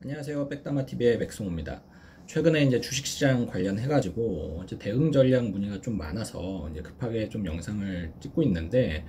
안녕하세요. 백다마TV의 백승호입니다. 최근에 이제 주식시장 관련해가지고 이제 대응 전략 문의가 좀 많아서 이제 급하게 좀 영상을 찍고 있는데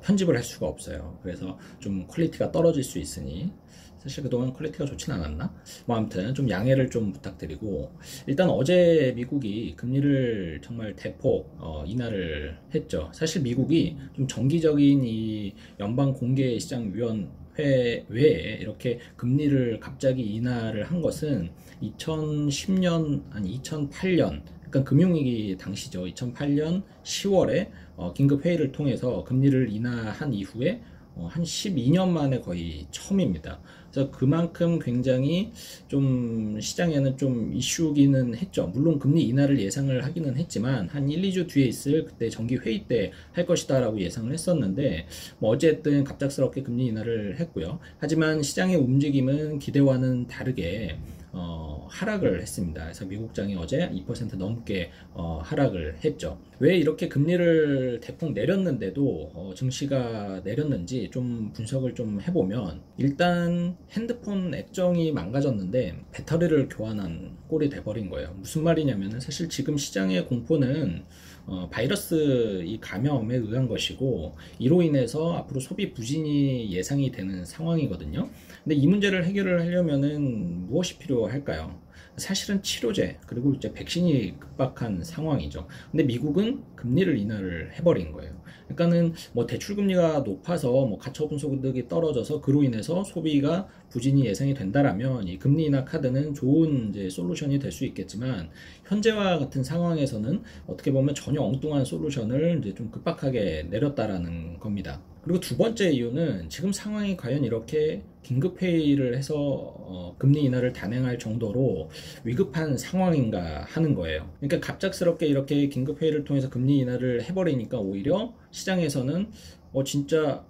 편집을 할 수가 없어요. 그래서 좀 퀄리티가 떨어질 수 있으니 사실 그동안 퀄리티가 좋진 않았나? 뭐 아무튼 좀 양해를 좀 부탁드리고 일단 어제 미국이 금리를 정말 대폭 인하를 했죠. 사실 미국이 좀 정기적인 이 연방공개시장위원 외에 이렇게 금리를 갑자기 인하를 한 것은 2010년 아니 2008년 약간 금융위기 당시죠. 2008년 10월에 긴급 회의를 통해서 금리를 인하한 이후에 한 12년 만에 거의 처음입니다. 그래서 그만큼 굉장히 좀 시장에는 좀 이슈기는 했죠. 물론 금리 인하를 예상을 하기는 했지만 한 1, 2주 뒤에 있을 그때 정기 회의 때 할 것이다 라고 예상을 했었는데 뭐 어쨌든 갑작스럽게 금리 인하를 했고요. 하지만 시장의 움직임은 기대와는 다르게 하락을 했습니다. 그래서 미국장이 어제 2% 넘게 하락을 했죠. 왜 이렇게 금리를 대폭 내렸는데도 증시가 내렸는지 좀 분석을 좀 해보면 일단 핸드폰 액정이 망가졌는데 배터리를 교환한 꼴이 돼버린 거예요. 무슨 말이냐면 사실 지금 시장의 공포는 바이러스 이 감염에 의한 것이고 이로 인해서 앞으로 소비 부진이 예상이 되는 상황이거든요. 근데 이 문제를 해결을 하려면은 무엇이 필요할까요? 사실은 치료제 그리고 이제 백신이 급박한 상황이죠. 근데 미국은 금리를 인하를 해버린 거예요. 그러니까는 뭐 대출 금리가 높아서 뭐 가처분 소득이 떨어져서 그로 인해서 소비가 부진이 예상이 된다라면 이 금리 인하 카드는 좋은 이제 솔루션이 될 수 있겠지만 현재와 같은 상황에서는 어떻게 보면 전혀 엉뚱한 솔루션을 이제 좀 급박하게 내렸다라는 겁니다. 그리고 두 번째 이유는 지금 상황이 과연 이렇게 긴급회의를 해서 금리 인하를 단행할 정도로 위급한 상황인가 하는 거예요. 그러니까 갑작스럽게 이렇게 긴급회의를 통해서 금리 인하를 해버리니까 오히려 시장에서는 진짜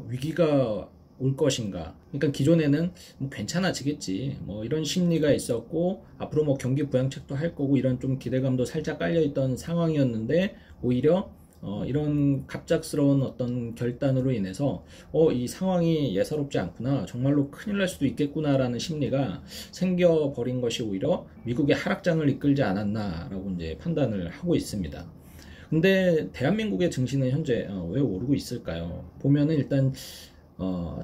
위기가 올 것인가. 그러니까 기존에는 뭐 괜찮아지겠지. 뭐 이런 심리가 있었고 앞으로 뭐 경기 부양책도 할 거고 이런 좀 기대감도 살짝 깔려있던 상황이었는데 오히려 이런 갑작스러운 어떤 결단으로 인해서 이 상황이 예사롭지 않구나 정말로 큰일 날 수도 있겠구나라는 심리가 생겨버린 것이 오히려 미국의 하락장을 이끌지 않았나라고 이제 판단을 하고 있습니다. 근데 대한민국의 증시는 현재 왜 오르고 있을까요? 보면은 일단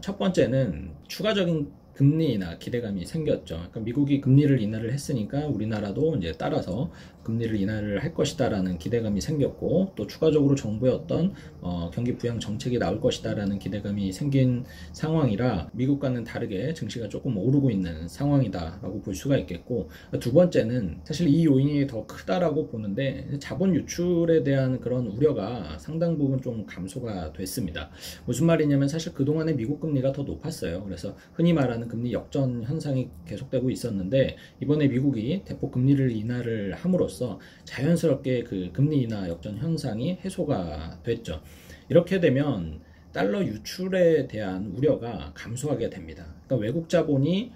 첫 번째는 추가적인 금리 인하 기대감이 생겼죠. 그러니까 미국이 금리를 인하를 했으니까 우리나라도 이제 따라서 금리를 인하를 할 것이다라는 기대감이 생겼고 또 추가적으로 정부의 어떤 경기 부양 정책이 나올 것이다라는 기대감이 생긴 상황이라 미국과는 다르게 증시가 조금 오르고 있는 상황이다라고 볼 수가 있겠고 두 번째는 사실 이 요인이 더 크다라고 보는데 자본 유출에 대한 그런 우려가 상당 부분 좀 감소가 됐습니다. 무슨 말이냐면 사실 그동안에 미국 금리가 더 높았어요. 그래서 흔히 말하는 금리 역전 현상이 계속되고 있었는데 이번에 미국이 대폭 금리를 인하를 함으로써 자연스럽게 그 금리 인하 역전 현상이 해소가 됐죠. 이렇게 되면 달러 유출에 대한 우려가 감소하게 됩니다. 그러니까 외국 자본이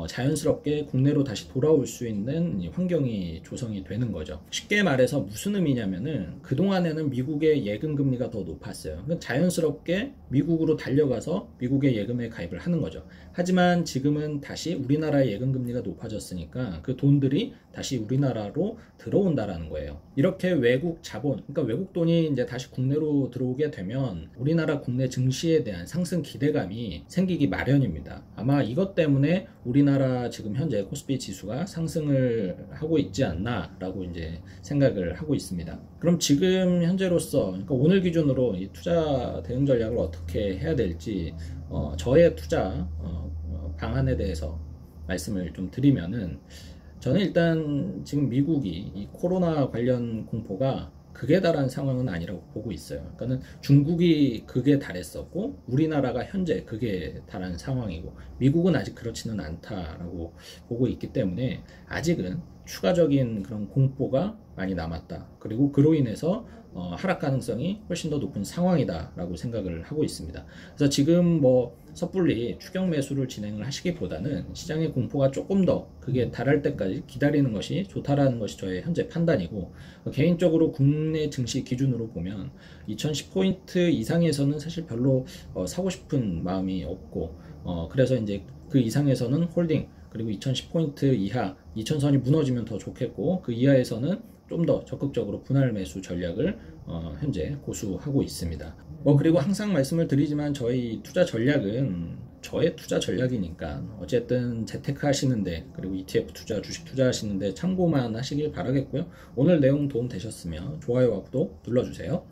자연스럽게 국내로 다시 돌아올 수 있는 환경이 조성이 되는 거죠. 쉽게 말해서 무슨 의미냐면은 그동안에는 미국의 예금 금리가 더 높았어요. 그러니까 자연스럽게 미국으로 달려가서 미국의 예금에 가입을 하는 거죠. 하지만 지금은 다시 우리나라의 예금 금리가 높아졌으니까 그 돈들이 다시 우리나라로 들어온다라는 거예요. 이렇게 외국 자본, 그러니까 외국 돈이 이제 다시 국내로 들어오게 되면 우리나라 국내 증시에 대한 상승 기대감이 생기기 마련입니다. 아마 이것 때문에 우리나라 지금 현재 코스피 지수가 상승을 하고 있지 않나라고 이제 생각을 하고 있습니다. 그럼 지금 현재로서, 그러니까 오늘 기준으로 이 투자 대응 전략을 어떻게 해야 될지 저의 투자 방안에 대해서 말씀을 좀 드리면은 저는 일단 지금 미국이 이 코로나 관련 공포가 극에 달한 상황은 아니라고 보고 있어요. 그러니까는 중국이 극에 달했었고 우리나라가 현재 극에 달한 상황이고 미국은 아직 그렇지는 않다라고 보고 있기 때문에 아직은 추가적인 그런 공포가 많이 남았다. 그리고 그로 인해서 하락 가능성이 훨씬 더 높은 상황이다라고 생각을 하고 있습니다. 그래서 지금 뭐 섣불리 추격 매수를 진행을 하시기보다는 시장의 공포가 조금 더 그게 달할 때까지 기다리는 것이 좋다라는 것이 저의 현재 판단이고 개인적으로 국내 증시 기준으로 보면 2010포인트 이상에서는 사실 별로 사고 싶은 마음이 없고 그래서 이제 그 이상에서는 홀딩 그리고 2010포인트 이하 2000선이 무너지면 더 좋겠고, 그 이하에서는 좀 더 적극적으로 분할 매수 전략을 현재 고수하고 있습니다. 그리고 항상 말씀을 드리지만 저희 투자 전략은 저의 투자 전략이니까 어쨌든 재테크 하시는데, 그리고 ETF 투자, 주식 투자 하시는데 참고만 하시길 바라겠고요. 오늘 내용 도움 되셨으면 좋아요와 구독 눌러주세요.